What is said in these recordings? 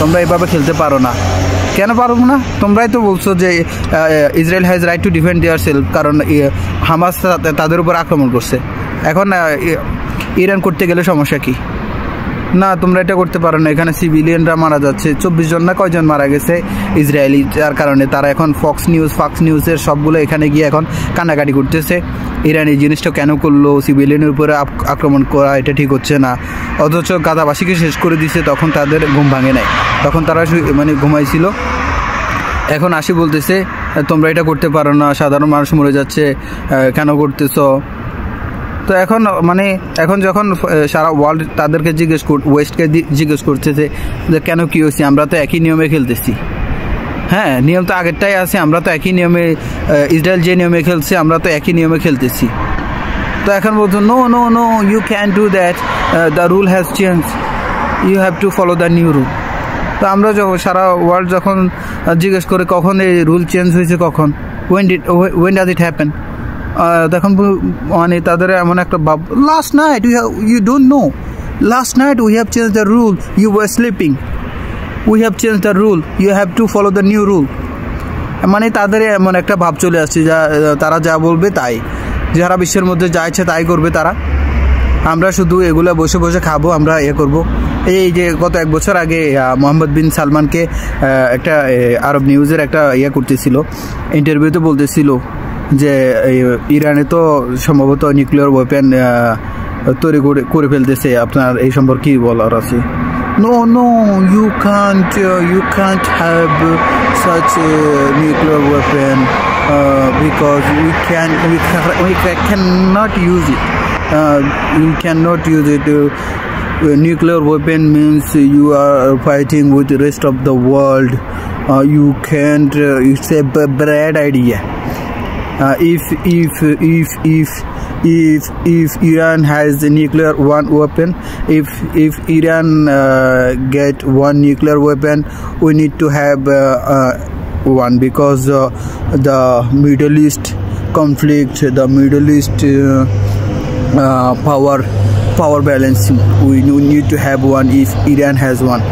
তোমরা এভাবে খেলতে পারো না। কেন পারবো না? তোমরাই তো বলছো যে Israel has right to defend their self, কারণ হামাস তাদের উপর আক্রমণ করছে। এখন ইরান করতে গেলে সমস্যা কি? না, তোমরা এটা করতে পারো না। এখানে সিভিলিয়ানরা মারা যাচ্ছে, 24 জন না কয়জন মারা গেছে ইসরায়েলি, যার কারণে তারা এখন ফক্স নিউজের সবগুলো এখানে গিয়ে এখন কান্নাকাটি করতেছে। ইরান এই জিনিসটা কেন করলো, সিভিলিয়ানের উপরে আক্রমণ করা এটা ঠিক হচ্ছে না। অথচ গাজাবাসীকে শেষ করে দিছে, তখন তাদের ঘুম ভাঙে নাই, তখন তারা ঘুমাইছিল। এখন আসি বলতেছে তোমরা এটা করতে পারো না, সাধারণ মানুষ মরে যাচ্ছে, কেন করতেছ? তো এখন যখন সারা ওয়ার্ল্ড তাদেরকে ওয়েস্টকে জিজ্ঞেস করতেছে যে কেন কি হয়েছে, আমরা তো একই নিয়মে খেলতেছি। হ্যাঁ, নিয়ম তো আগেরটাই আছে, আমরা তো একই নিয়মে, ইসরায়েল যে নিয়মে খেলছে আমরা তো একই নিয়মে খেলতেছি। তো এখন বলতো no no no, you can do that, the rule has change, you have to follow the new rule. তো আমরা যখন সারা ওয়ার্ল্ড যখন জিজ্ঞেস করে কখন এই রুল চেঞ্জ হয়েছে, কখন, ওয়েন ডাজ ইট হ্যাপেন, তখন তাদের এমন একটা ভাব, last night you don't know, last night we have change the rule, you were sleeping, we have change the rule, you have to follow the new rule. তাদের এমন একটা ভাব চলে আসছে, তারা যা বলবে তাই, যারা বিশ্বের মধ্যে যা ইচ্ছে তাই করবে তারা। আমরা শুধু এগুলো বসে বসে খাবো, আমরা করবো। এই যে গত 1 বছর আগে মোহাম্মদ বিন সালমানকে একটা আরব নিউজের একটা করতেছিল, ইন্টারভিউতে বলতেছিল যে ইরানে তো সম্ভবত নিউক্লিয়ার ওয়েপেন তৈরি করে ফেলতেছে, আপনার এই সম্পর্কে কি বলার আছে? No no, you can't have such nuclear weapon because we cannot use it. You cannot use it. Nuclear weapon means you are fighting with the rest of the world. You can't. It's a bad idea. If Iran has a nuclear weapon, if Iran get one nuclear weapon, we need to have one, because the Middle East conflict, the Middle East power balancing, we need to have one if Iran has one.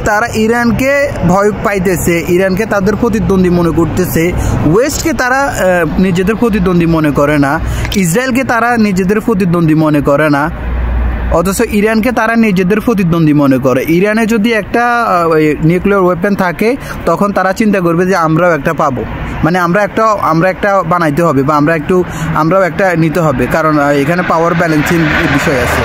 তারা ইরানকে ভয় পাইতেছে, ইরানকে তাদের প্রতিদ্বন্দ্বী মনে করতেছে, ওয়েস্টকে তারা নিজেদের প্রতিদ্বন্দ্বী মনে করে না, ইসরায়েলকে তারা নিজেদের প্রতিদ্বন্দ্বী মনে করে না, অথচ ইরানকে তারা নিজেদের প্রতিদ্বন্দ্বী মনে করে। ইরানে যদি একটা নিউক্লিয়ার ওয়েপেন থাকে, তখন তারা চিন্তা করবে যে আমরাও একটা পাবো, আমরা একটা বানাইতে হবে, বা আমরাও একটা নিতে হবে, কারণ এখানে পাওয়ার ব্যালেন্সিং বিষয় আছে।